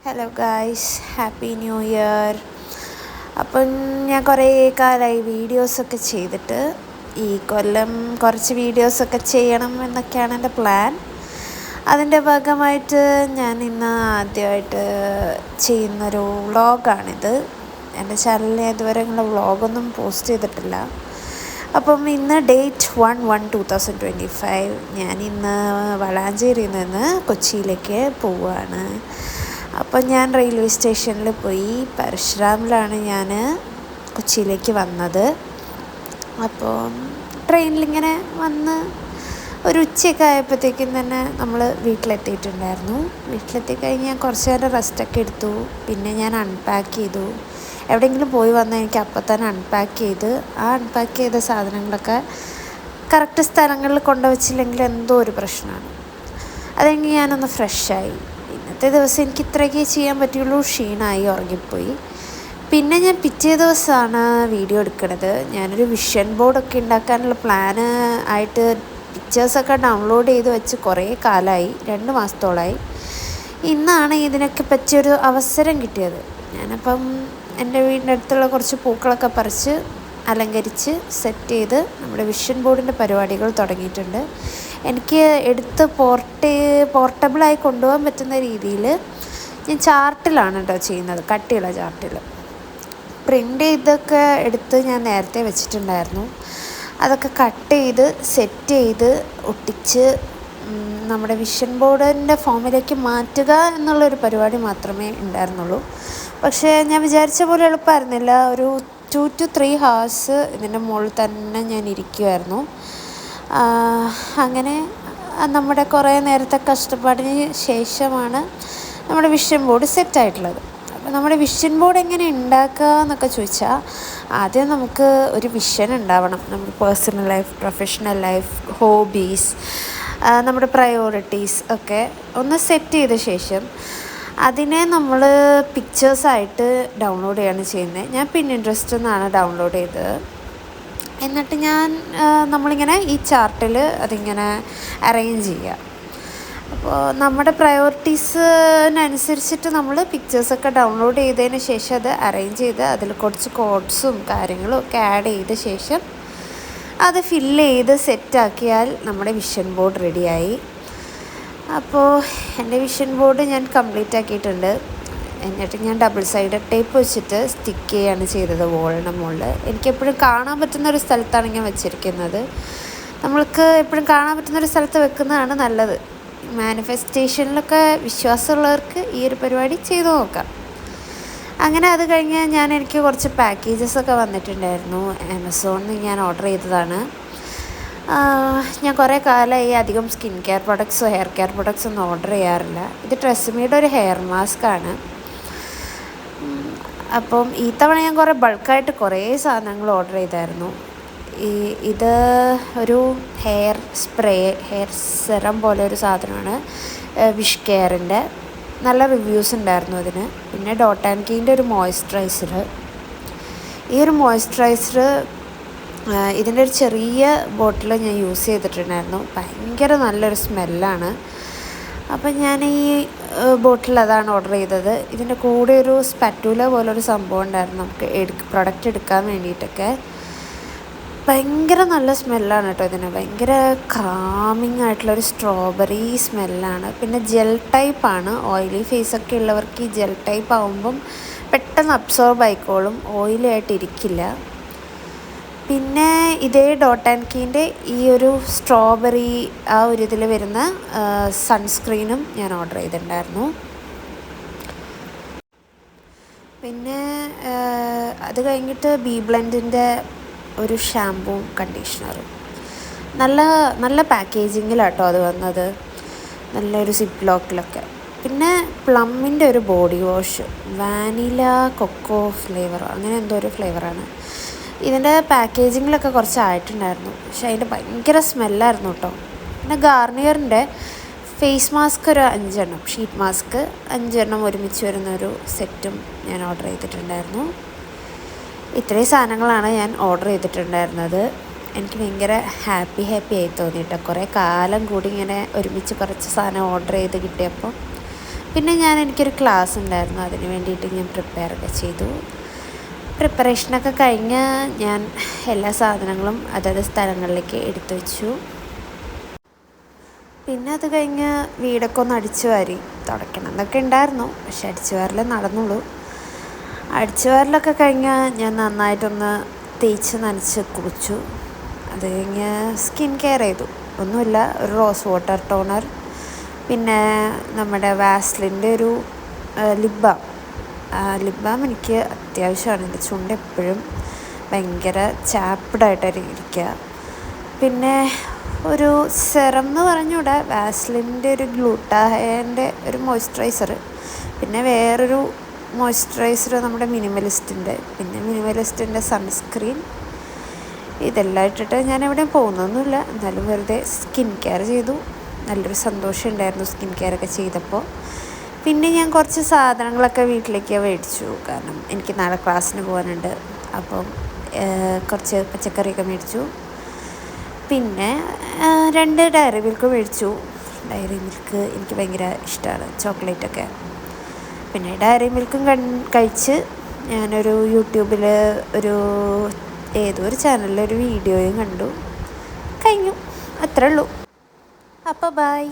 Hello guys, happy new year. അപ്പം ഞാൻ കുറേ കാലമായി വീഡിയോസൊക്കെ ചെയ്തിട്ട് ഈ കൊല്ലം കുറച്ച് വീഡിയോസൊക്കെ ചെയ്യണം എന്നൊക്കെയാണ് എൻ്റെ പ്ലാൻ. അതിൻ്റെ ഭാഗമായിട്ട് ഞാൻ ഇന്ന് ആദ്യമായിട്ട് ചെയ്യുന്നൊരു വ്ളോഗാണിത്. എൻ്റെ ചാനലിൽ ഇതുവരെ ഇങ്ങനെ വ്ളോഗൊന്നും പോസ്റ്റ് ചെയ്തിട്ടില്ല. അപ്പം ഇന്ന് ഡേറ്റ് 1/1/2025 ഞാൻ ഇന്ന് വളാഞ്ചേരിയിൽ നിന്ന് കൊച്ചിയിലേക്ക് പോവുകയാണ്. അപ്പം ഞാൻ റെയിൽവേ സ്റ്റേഷനിൽ പോയി പരശുരാമിലാണ് ഞാൻ കൊച്ചിയിലേക്ക് വന്നത്. അപ്പം ട്രെയിനിലിങ്ങനെ വന്ന് ഒരു ഉച്ചയൊക്കെ ആയപ്പോഴത്തേക്കും തന്നെ നമ്മൾ വീട്ടിലെത്തിയിട്ടുണ്ടായിരുന്നു. വീട്ടിലെത്തി കഴിഞ്ഞ് ഞാൻ കുറച്ച് നേരം റെസ്റ്റൊക്കെ എടുത്തു. പിന്നെ ഞാൻ അൺപാക്ക് ചെയ്തു. എവിടെയെങ്കിലും പോയി വന്നാൽ എനിക്ക് അപ്പം തന്നെ അൺപാക്ക് ചെയ്ത് അൺപാക്ക് ചെയ്ത സാധനങ്ങളൊക്കെ കറക്റ്റ് സ്ഥലങ്ങളിൽ കൊണ്ടുവച്ചില്ലെങ്കിൽ എന്തോ ഒരു പ്രശ്നമാണ്. അതെങ്കിൽ ഞാനൊന്ന് ഫ്രഷായി. ഇന്നത്തെ ദിവസം എനിക്ക് ഇത്രയൊക്കെ ചെയ്യാൻ പറ്റുള്ളൂ. ക്ഷീണമായി, ഉറങ്ങിപ്പോയി. പിന്നെ ഞാൻ പിറ്റേ ദിവസമാണ് വീഡിയോ എടുക്കുന്നത്. ഞാനൊരു വിഷൻ ബോർഡൊക്കെ ഉണ്ടാക്കാനുള്ള പ്ലാന് ആയിട്ട് പിക്ചേഴ്സൊക്കെ ഡൗൺലോഡ് ചെയ്ത് വെച്ച് കുറേ കാലമായി, 2 മാസത്തോളമായി. ഇന്നാണ് ഇതിനൊക്കെ പറ്റിയൊരു അവസരം കിട്ടിയത്. ഞാനപ്പം എൻ്റെ വീടിൻ്റെ അടുത്തുള്ള കുറച്ച് പൂക്കളൊക്കെ പറിച്ച് അലങ്കരിച്ച് സെറ്റ് ചെയ്ത് നമ്മുടെ വിഷൻ ബോർഡിൻ്റെ പരിപാടികൾ തുടങ്ങിയിട്ടുണ്ട്. എനിക്ക് എടുത്ത് പോർട്ടബിളായി കൊണ്ടുപോകാൻ പറ്റുന്ന രീതിയിൽ ഞാൻ ചാർട്ടിലാണ് കേട്ടോ ചെയ്യുന്നത്. കട്ടിയുള്ള ചാർട്ടിൽ പ്രിൻ്റ് ചെയ്തൊക്കെ എടുത്ത് ഞാൻ നേരത്തെ വെച്ചിട്ടുണ്ടായിരുന്നു. അതൊക്കെ കട്ട് ചെയ്ത് സെറ്റ് ചെയ്ത് ഒട്ടിച്ച് നമ്മുടെ വിഷൻ ബോർഡിൻ്റെ ഫോമിലേക്ക് മാറ്റുക എന്നുള്ളൊരു പരിപാടി മാത്രമേ ഉണ്ടായിരുന്നുള്ളൂ. പക്ഷേ ഞാൻ വിചാരിച്ച പോലെ എളുപ്പമായിരുന്നില്ല. ഒരു 2 to 3 hours ഇതിൻ്റെ മുകളിൽ തന്നെ ഞാൻ ഇരിക്കുമായിരുന്നു. അങ്ങനെ നമ്മുടെ കുറേ നേരത്തെ കഷ്ടപ്പാടിന് ശേഷമാണ് നമ്മുടെ വിഷൻ ബോർഡ് സെറ്റായിട്ടുള്ളത്. അപ്പോൾ നമ്മുടെ വിഷൻ ബോർഡ് എങ്ങനെ ഉണ്ടാക്കുക എന്നൊക്കെ ചോദിച്ചാൽ ആദ്യം നമുക്ക് ഒരു വിഷൻ ഉണ്ടാവണം. നമ്മുടെ personal life, professional life, hobbies, നമ്മുടെ പ്രയോറിറ്റീസ് ഒക്കെ ഒന്ന് സെറ്റ് ചെയ്ത ശേഷം അതിനെ നമ്മൾ പിക്ചേഴ്സായിട്ട് ഡൗൺലോഡ് ചെയ്യാണ് ചെയ്യുന്നത്. ഞാൻ പിൻട്രസ്റ്റിൽ നിന്നാണ് ഡൗൺലോഡ് ചെയ്തത്. എന്നിട്ട് നമ്മളിങ്ങനെ ഈ ചാർട്ടിൽ അതിങ്ങനെ അറേഞ്ച് ചെയ്യുക. അപ്പോൾ നമ്മുടെ പ്രയോറിറ്റീസിനനുസരിച്ചിട്ട് നമ്മൾ പിക്ചേഴ്സൊക്കെ ഡൗൺലോഡ് ചെയ്തതിന് ശേഷം അത് അറേഞ്ച് ചെയ്ത് അതിൽ കുറച്ച് കോഡ്സും കാര്യങ്ങളും ഒക്കെ ആഡ് ചെയ്ത ശേഷം അത് ഫില്ല് ചെയ്ത് സെറ്റാക്കിയാൽ നമ്മുടെ വിഷൻ ബോർഡ് റെഡിയായി. അപ്പോൾ എൻ്റെ വിഷൻ ബോർഡ് ഞാൻ കംപ്ലീറ്റ് ആക്കിയിട്ടുണ്ട്. എന്നിട്ട് ഞാൻ ഡബിൾ സൈഡഡ് ടേപ്പ് വെച്ചിട്ട് സ്റ്റിക്ക് ചെയ്യുകയാണ് ചെയ്തത് വോളിൻ്റെ മുകളിൽ. എനിക്കെപ്പോഴും കാണാൻ പറ്റുന്നൊരു സ്ഥലത്താണ് ഞാൻ വെച്ചിരിക്കുന്നത്. നമ്മൾക്ക് എപ്പോഴും കാണാൻ പറ്റുന്നൊരു സ്ഥലത്ത് വെക്കുന്നതാണ് നല്ലത്. മാനിഫെസ്റ്റേഷനിലൊക്കെ വിശ്വാസമുള്ളവർക്ക് ഈ ഒരു പരിപാടി ചെയ്തു നോക്കാം. അങ്ങനെ അത് കഴിഞ്ഞ് എനിക്ക് കുറച്ച് പാക്കേജസൊക്കെ വന്നിട്ടുണ്ടായിരുന്നു. ആമസോണിൽ ഞാൻ ഓർഡർ ചെയ്തതാണ്. ഞാൻ കുറേ കാലമായി അധികം സ്കിൻ കെയർ പ്രൊഡക്ട്സോ ഹെയർ കെയർ പ്രൊഡക്ട്സോ ഒന്നും ഓർഡർ ചെയ്യാറില്ല. ഇത് ട്രെസ്മിയുടെ ഒരു ഹെയർ മാസ്കാണ്. അപ്പം ഈ തവണ ഞാൻ ബൾക്കായിട്ട് കുറേ സാധനങ്ങൾ ഓർഡർ ചെയ്തായിരുന്നു. ഇത് ഒരു ഹെയർ സ്പ്രേ, ഹെയർ സെറം പോലെ ഒരു സാധനമാണ്. വിഷ് കെയറിൻ്റെ നല്ല റിവ്യൂസ് ഉണ്ടായിരുന്നു അതിന്. പിന്നെ ഡോട്ട് ആൻഡ് കീൻ്റെ ഒരു മോയ്സ്ചറൈസർ. ഈ ഒരു മോയ്സ്ചറൈസർ ഇതിൻ്റെ ഒരു ചെറിയ ബോട്ടിൽ ഞാൻ യൂസ് ചെയ്തിട്ടുണ്ടായിരുന്നു. ഭയങ്കര നല്ലൊരു സ്മെല്ലാണ്. അപ്പം ഞാൻ ഈ ബോട്ടിൽ അതാണ് ഓർഡർ ചെയ്തത്. ഇതിൻ്റെ കൂടെ ഒരു സ്പാറ്റൂല പോലൊരു സംഭവം ഉണ്ടായിരുന്നു നമുക്ക് പ്രൊഡക്റ്റ് എടുക്കാൻ വേണ്ടിയിട്ടൊക്കെ. ഭയങ്കര നല്ല സ്മെല്ലാണ് കേട്ടോ ഇതിന്. ഭയങ്കര കാമിങ് ആയിട്ടുള്ളൊരു സ്ട്രോബെറി സ്മെല്ലാണ്. പിന്നെ ജെൽ ടൈപ്പാണ്. ഓയിലി ഫേസൊക്കെ ഉള്ളവർക്ക് ഈ ജെൽ ടൈപ്പ് ആകുമ്പം പെട്ടെന്ന് അബ്സോർബ് ആയിക്കോളും, ഓയിലി ആയിട്ടിരിക്കില്ല. പിന്നെ ഇതേ ഡോട്ട് ആൻഡ് കീൻ്റെ ഈ ഒരു സ്ട്രോബെറി ആ ഒരു ഇതിൽ വരുന്ന സൺസ്ക്രീനും ഞാൻ ഓർഡർ ചെയ്തിട്ടുണ്ടായിരുന്നു. പിന്നെ അത് കഴിഞ്ഞിട്ട് ബി ബ്ലെൻഡിൻ്റെ ഒരു ഷാമ്പൂവും കണ്ടീഷണറും. നല്ല പാക്കേജിങ്ങിലാട്ടോ അത് വന്നത്, നല്ലൊരു സിപ്പ് ലോക്കിലൊക്കെ. പിന്നെ പ്ലമ്മിൻ്റെ ഒരു ബോഡി വാഷ്, വാനില കൊക്കോ ഫ്ലേവറോ അങ്ങനെ എന്തോ ഒരു ഫ്ലേവറാണ്. ഇതിൻ്റെ പാക്കേജിങ്ങിലൊക്കെ കുറച്ച് ആയിട്ടുണ്ടായിരുന്നു, പക്ഷെ അതിൻ്റെ ഭയങ്കര സ്മെല്ലായിരുന്നു കേട്ടോ. പിന്നെ ഗാർണിയറിൻ്റെ ഫേസ് മാസ്ക് ഒരു 5 എണ്ണം, ഷീറ്റ് മാസ്ക് 5 എണ്ണം ഒരുമിച്ച് വരുന്നൊരു സെറ്റും ഞാൻ ഓർഡർ ചെയ്തിട്ടുണ്ടായിരുന്നു. ഇത്രയും സാധനങ്ങളാണ് ഞാൻ ഓർഡർ ചെയ്തിട്ടുണ്ടായിരുന്നത്. എനിക്ക് ഭയങ്കര ഹാപ്പി ആയി തോന്നി കേട്ടോ. കുറേ കാലം കൂടി ഇങ്ങനെ ഒരുമിച്ച് കുറച്ച് സാധനം ഓർഡർ ചെയ്ത് കിട്ടിയപ്പോൾ പിന്നെ എനിക്കൊരു ക്ലാസ് ഉണ്ടായിരുന്നു, അതിന് വേണ്ടിയിട്ട് ഞാൻ പ്രിപ്പയറൊക്കെ ചെയ്തു. പ്രിപ്പറേഷനൊക്കെ കഴിഞ്ഞ് ഞാൻ എല്ലാ സാധനങ്ങളും അതത് സ്ഥലങ്ങളിലേക്ക് എടുത്തു വെച്ചു. പിന്നെ അത് കഴിഞ്ഞ് വീടൊക്കെ ഒന്ന് അടിച്ചു വാരി തുടയ്ക്കണം എന്നൊക്കെ ഉണ്ടായിരുന്നു, പക്ഷെ അടിച്ചു വാരലേ നടന്നുള്ളൂ. അടിച്ചു വാരലൊക്കെ കഴിഞ്ഞ് ഞാൻ നന്നായിട്ടൊന്ന് തേച്ച് നനച്ച് കുളിച്ചു. അത് കഴിഞ്ഞ് സ്കിൻ കെയർ ചെയ്തു. ഒന്നുമില്ല, ഒരു റോസ് വാട്ടർ ടോണർ, പിന്നെ നമ്മുടെ വാസ്ലിൻ്റെ ഒരു ലിപ് ബാം. ലിപ് ബാം എനിക്ക് അത്യാവശ്യമാണ്. എൻ്റെ ചുണ്ട് എപ്പോഴും ഭയങ്കര ചാപ്പിഡായിട്ടായിരിക്കും ഇരിക്കുക. പിന്നെ ഒരു സെറം എന്ന് പറഞ്ഞൂടെ, വാസ്ലിൻ്റെ ഒരു ഗ്ലൂട്ടാഹയൻ്റെ ഒരു മോയ്സ്ചറൈസർ, പിന്നെ വേറൊരു മോയ്സ്ചറൈസർ നമ്മുടെ മിനിമലിസ്റ്റിൻ്റെ, പിന്നെ മിനിമലിസ്റ്റിൻ്റെ സൺസ്ക്രീൻ. ഇതെല്ലാം ഇട്ടിട്ട് ഞാൻ എവിടെയും പോകുന്നൊന്നുമില്ല, എന്നാലും വെറുതെ സ്കിൻ കെയർ ചെയ്തു. നല്ലൊരു സന്തോഷം ഉണ്ടായിരുന്നു സ്കിൻ കെയർ ഒക്കെ ചെയ്തപ്പോൾ. പിന്നെ ഞാൻ കുറച്ച് സാധനങ്ങളൊക്കെ വീട്ടിലേക്ക് മേടിച്ചു, കാരണം എനിക്ക് നാളെ ക്ലാസ്സിന് പോകാനുണ്ട്. അപ്പം കുറച്ച് പച്ചക്കറിയൊക്കെ മേടിച്ചു. പിന്നെ 2 ഡയറി മിൽക്ക് മേടിച്ചു. ഡയറി മിൽക്ക് എനിക്ക് ഭയങ്കര ഇഷ്ടമാണ്, ചോക്ലേറ്റൊക്കെ. പിന്നെ ഡയറി മിൽക്കും കഴിച്ച് ഞാനൊരു യൂട്യൂബിൽ ഏതോ ഒരു ചാനലിലൊരു വീഡിയോയും കണ്ടു. കഴിഞ്ഞു, അത്രേ ഉള്ളൂ. അപ്പോൾ ബൈ.